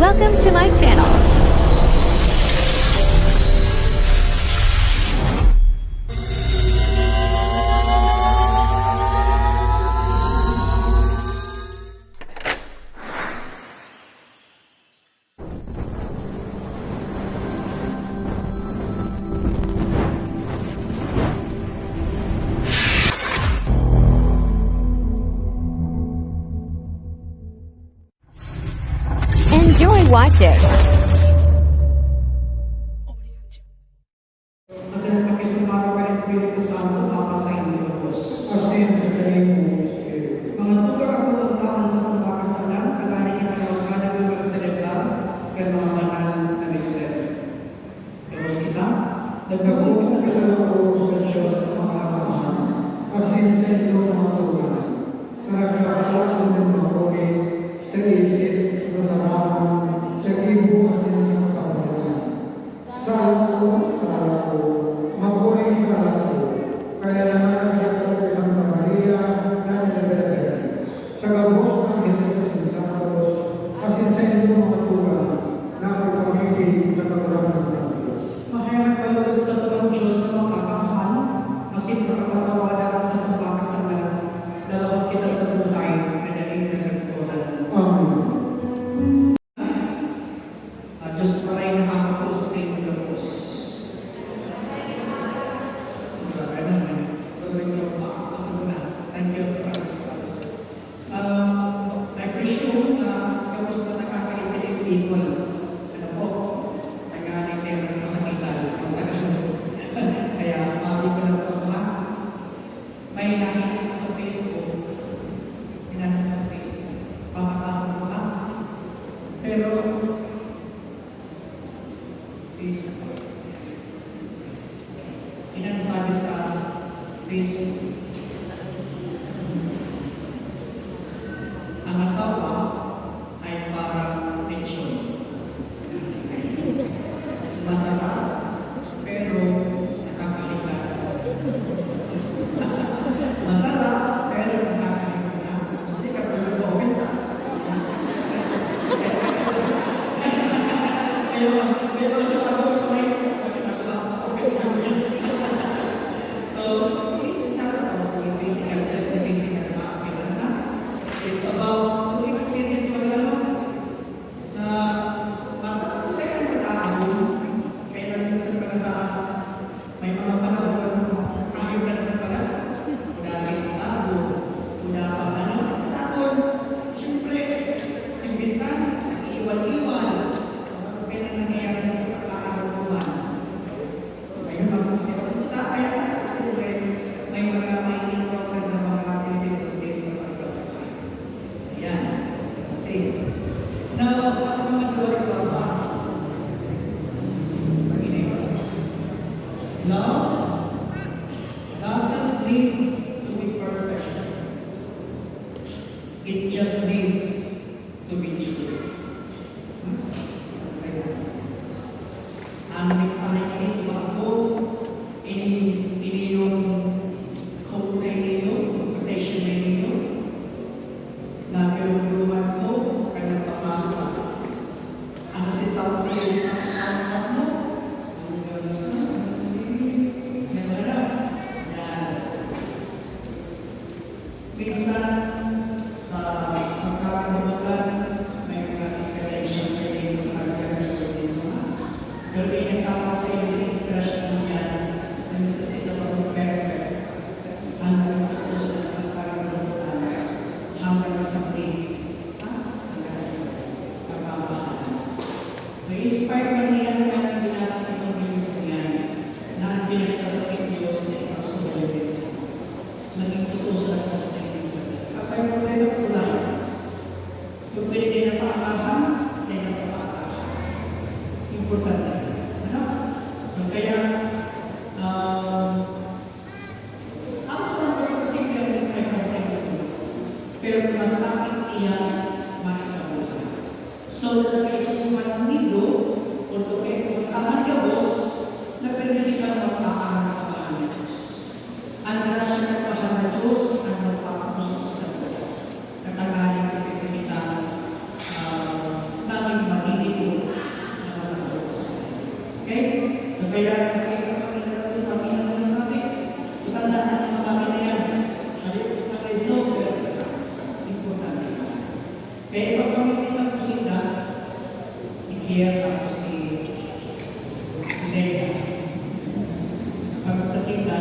Welcome to my channel. Enjoy watching. Kasi nakakisumaro ka ng Espiritu Santo para sa inyo, Diyos. Kasi sa sarili mo, Espiritu. Mga tugar ako ang taon sa pagkakasalan, kagaling kita ng kanagong magsalita, kaya mga banal na Espiritu. Diyos kita, nagkabong sa kasalukuro sa Diyos sa mga kapamahan, kasi sa inyo mga tugar, karagdasan ko ng mga kore, sa isip, sa naraman, sa ibu, kasi sa kapamahan. Salvo, mabuhay sa lahat. Kaya naman sa Santa Maria, Nana Bebe, sa gabos ng Jesus Santos, asin sa inyo mga tulang, na pagpamili sa kaguraman ng Diyos. Mahirap kayo sa tulang Diyos na makakamahal, asin makapatawala sa pagkakasalan, dalawang kita sa buhay, na naging kasagpunan. Amen. Diyos maray nakakapuso sa inyo gabos. Thank you for that. I appreciate na kapos na nakakaintay yung people. Ano po? Nagaling kayo ng masakitan. Kaya mali ko na po ba? May nakikita sa Facebook. Pinanong sa Facebook. Pakasama ko ba? Pero Facebook. Sabi sa Facebook, ang asawa ay parang pensyon. Masarap, pero nakakalimutan. Masarap, pero nakakalimutan. Hindi ka pala ito-open ka. Kaya sa ako, it's not about the physical happiness. It's about to experience mo naman na masarap tayo ang pag-aahon. Kaya minsan pala sa may mga panahon ayaw na naman pala. Wala sinitago, wala pa ano. Tapos, siyempre, si minsan, iwan-iwan. Kaya nangyayari sa pag-aahon ko man. Kaya mas masarap. Kaya may mga important na mga activities sa pagkakas. Ayan. Okay. Now, ang mga duwag ba? Love doesn't need to be perfect. It just needs to be true. Ang mensahe ko is bago ini yung code na ninyo, quotation na ninyo, na pinaguluhan ko, kaya nagpapasok ako. Ano si South mo? Minsan, sa magkakabagan, may mga inspiration kayo yung pero inatawag sa inyo yung inspiration mo yan, na minsan ito ako perfect. Ang nagkakapuso sa magkakabagan, hanggang sa day, hanggang sa pagkakabagan. Na-inspire ba niya na ang binasa itong video yan, na ang pinagsasabi ng Diyos na ikaw sa buhay. Naging tutusan ako sa inyo sa buhay. Kapag yung problema ko lang, yung pwede na paakahan, ay napapaakahan. Importante. So, kaya, ako sa mga pagkasimple ang isa pero mas aking iyan maisabuhay. So, nagkaitong manido, o kayo ang gabos, na pinili ka magpakahan sa bahan ng Diyos. Ang grasya ng bahan ng Diyos, ang magpapakasok sa buhay. Nakakaling kita namin Okay? So kaya sa sa'yo kami ng natin. So tandaan ang mga na yan. Halip na kayo ito, pero importante. Kaya ipagpamitin ang kusina, si Kier at si Lea. Pagkasita,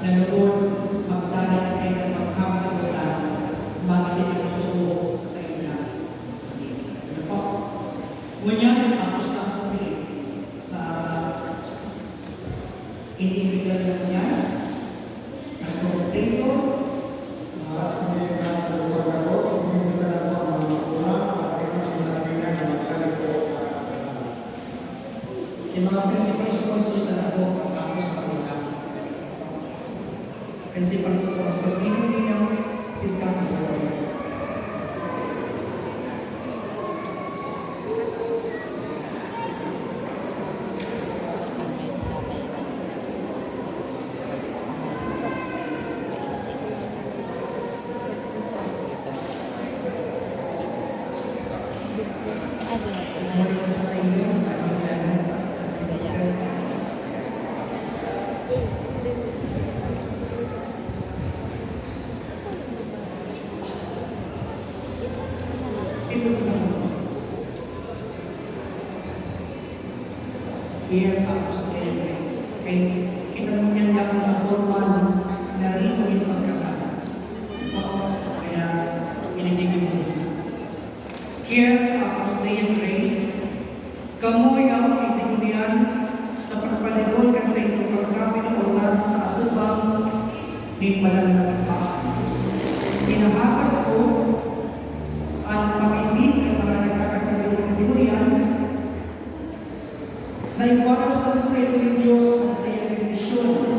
na noon magdala sa inyo pagkakagulan, magasin ang totoo sa inyo sa inyo. Ano po? Ngunyan, tapos na ang pili. Individual na niya, ang kontento, si mga principal sponsors sa ako pagkakos sa kanila. Principal sponsors, hindi ng discount program. Ano sa inyo? Here tapos kay Grace. Kay kinanunyan niya ako sa formal na rin kami magkasama. Kaya pinigigil mo. Here tapos kay Grace. Kamoy ang itinunian sa pagpalidol kan sa ito pagkapinuulan sa atubang ni Malangasipaan. Pinahakot ko ang pag-ibig at mga nagkakatulungan na iwaras ko sa iyo ng Diyos sa iyong bendisyon.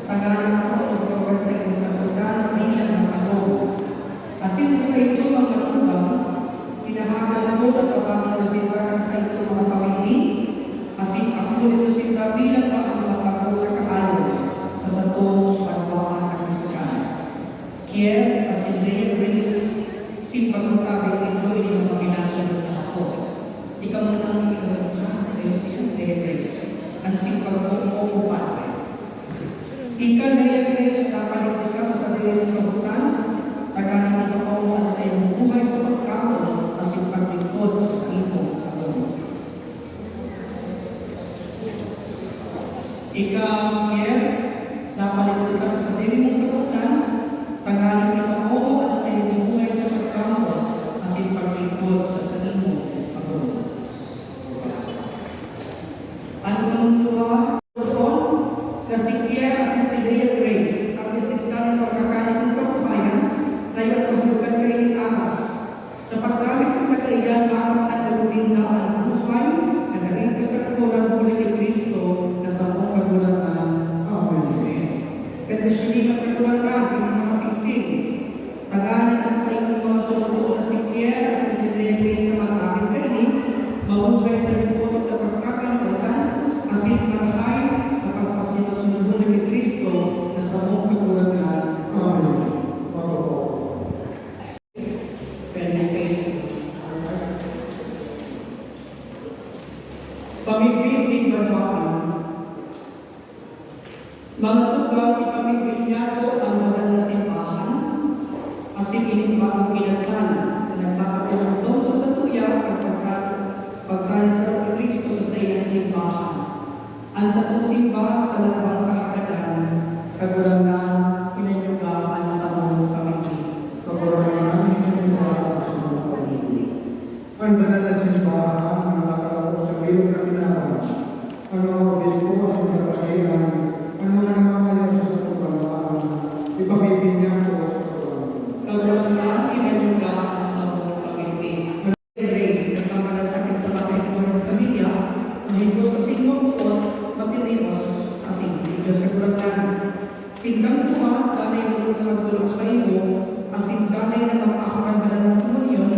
Tangalan ko ang magkawal sa iyong katulad bilang ng ano. Asin sa ito ang matubang, pinahagal ko at abang lusiparan sa ito mga pamilya. Asin ako lusipa bilang ang makakawal kaalo sa satong pagwaan ng Iskan. Kier, asin Lea Grace, simpagmutabi ito inyong paginasunod na ako. Ikaw mo nang Grace, ang simpag mo Padre. Ikaw na yung Grace, napalit ka sa sarili ng kabutan, tagalan ng kapawan sa iyong buhay sa pagkakon, at simpaglikod sa sarili ng Ikaw, Kier, napalit ka sa sarili ng kabutan, tagalan ng kapawan sa iyong buhay sa pagkakon, at simpaglikod sa sarili ng Ang tuwa doon na si Kier at si Lea Grace ang isinta ng pagkakalit ng kabuhayan na iyong kahulugan kayo amas. Sa paggamit ng kataigan, makakatagawin na ang buhay na naging kasagpuran muli ni Kristo na sa mong kagulatan. Amen. Pendisyonin ang kagulatan ng mga singsing. Tagalan at sa inyong mga sumutuon na si Kier at si Lea Grace na mag-akit kayo, mabuhay sa lingkod na pagkakalimutan, asin marhay na pagpasinusunod ni Kristo na sa mong kagulatan. Amen. Pamibigin barwaan. Mga tugang ipamibigyan ko ang mga nasipahan, asin inimbang kinasal na nagpapatulong sa satuya at pagkalisal ni Kristo sa sayang simbahan. Ang sa itong simbahan sa labang kahagadan, kagulangan, pinanyugaan sa mga pamilya. Kagulangan, pinanyugaan sa mga pamilya. Ang banal na simbahan, ang nakakalaw sa iyong kapinawan, ang mga obispo sa mga kahiran, ang mga namamayan sa pagkalaan, ipamibigyan ko sa pagkalaan. Kagulangan, pinanyugaan sa mga pamilya. Grace, nagpamalasakit sa bakit mo ng pamilya, nahito sa singmong po, mapilios, asin, Diyos sa kuratan. Singgang tuwa, tanay mo na magtulog sa iyo, asin tanay na mapakakan ba ng komunyon,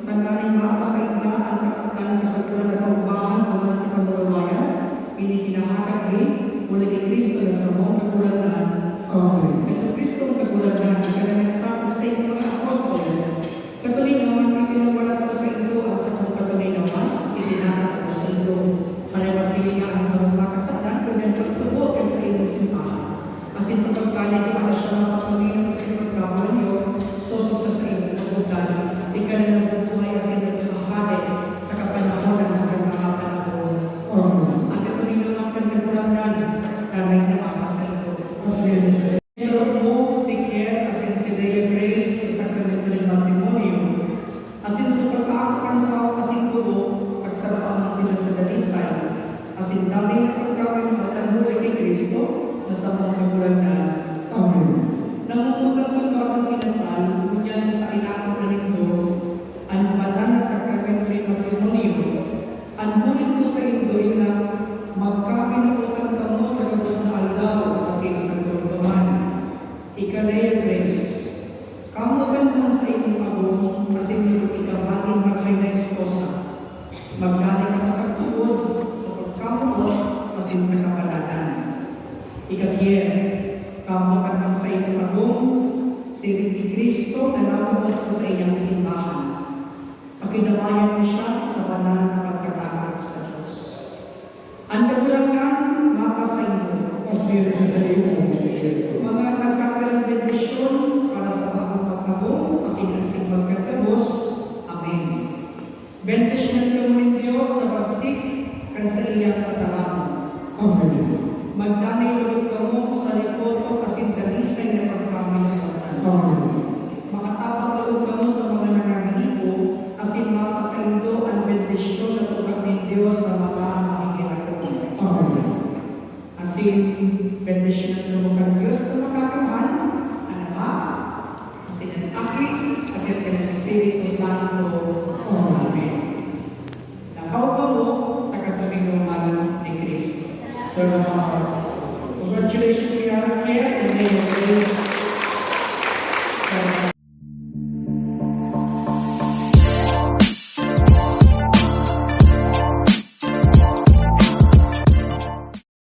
tanay maapasay na ang kapatan sa kuratan ng pagbahan kuman sa pagbabayan, pinikinahakag ni, muli ni Kristo na sa mong kagulatan. Amen. Kasi Kristo ang kagulatan, Asintawin sa pagkawin at ang buhay kay Kristo na sa mga kagulangan. Amen. Nangungulang magbagang pinasal, kunyan kailangan na nito, ang batan sa kagandri matrimonyo, ang ngunit ko sa indoy na magkakiniputan ka mo sa gabos na aldaw kasi sa turtuman. Ikalaya Grace, kamutan mo sa inyong agong kasi nito ikabating maghay na esposa. Magdali ka sa pagtuod, sa pagkamulot, kasi sa kapalatan. Ikabiyer, kamutan mo sa inyong agong, si Riti Kristo na namamot sa iyang simbahan. Pakinawayan mo siya sa banal na pagkatakot sa Diyos. Ang kagulangan, mapa sa inyo. Kasi sa iyo, Espiritu. Mga nagkakalang bendisyon para sa bagong pagkabong, kasi nagsing magkatapos. Amen. Bendisyon ka mo ng Diyos sa pagsik, kan sa iyang katawan. Amen. Magdamay ulit ka mo sa likoto kasi dalisay na pagkamalutan. Amen. Makatapang ulit ka mo sa mga nanganganipo, kasi mapasaindo ang bendisyon na tugak ng Diyos sa mga makikilakon. Amen. Asin, bendisyon na tugak ng Diyos na makakaman, ang Ama, asin ang Aki, at ang Espiritu Santo. Amen. Nakaw ka mo sa katabing normal ni Kristo. Salamat. Congratulations, we are here, and may you praise.